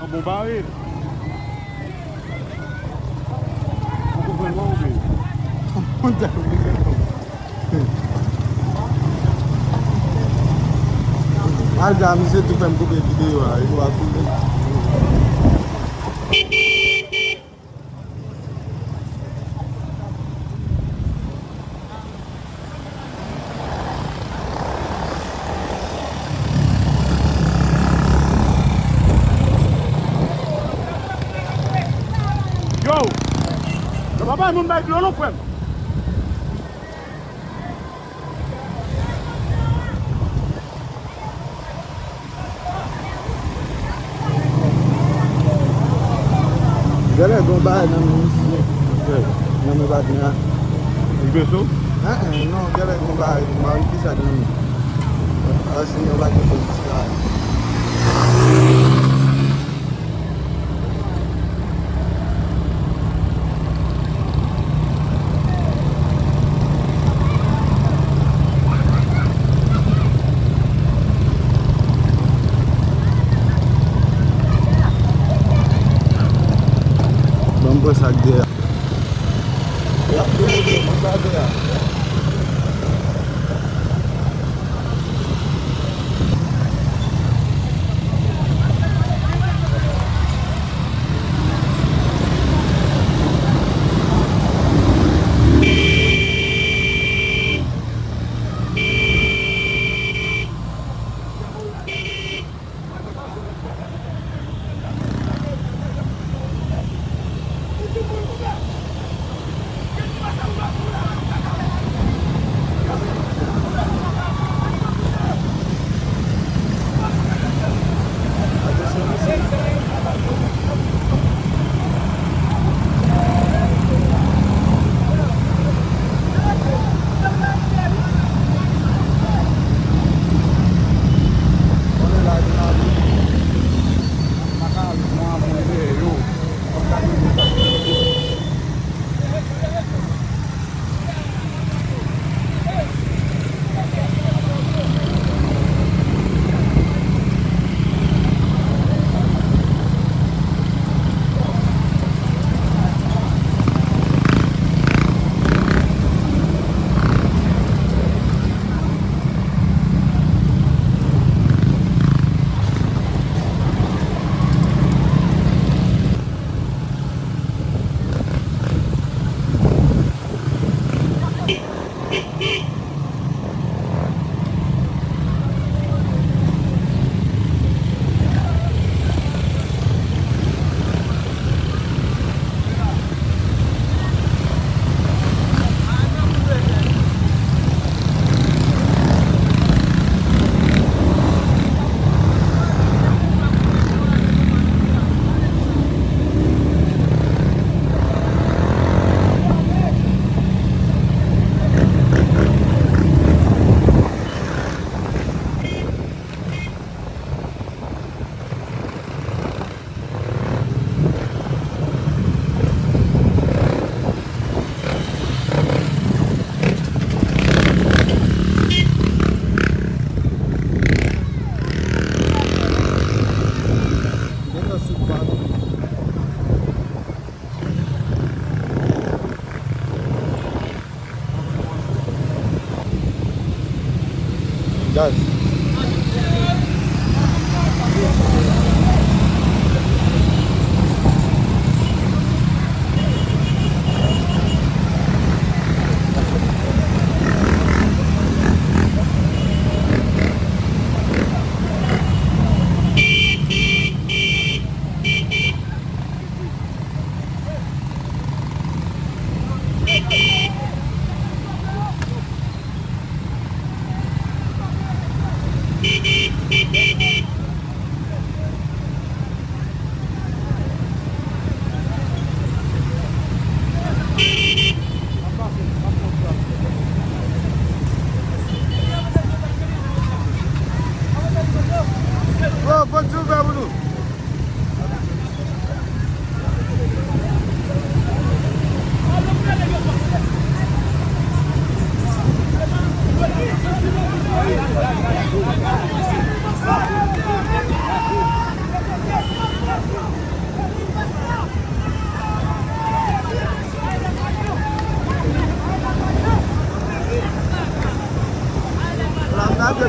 Bon baril. Vous comprenez moi ou bien? Malgré monsieur tout fait me couper vidéo là, il va couper. Yo! Le papa, il m'a dit l'eau, frère. Galera gomba na minha. Na minha badinha. Il veut ça? Non, galera gomba, mas que ça não. Assim eu vai ter que vamos passar aqui. Ramdan da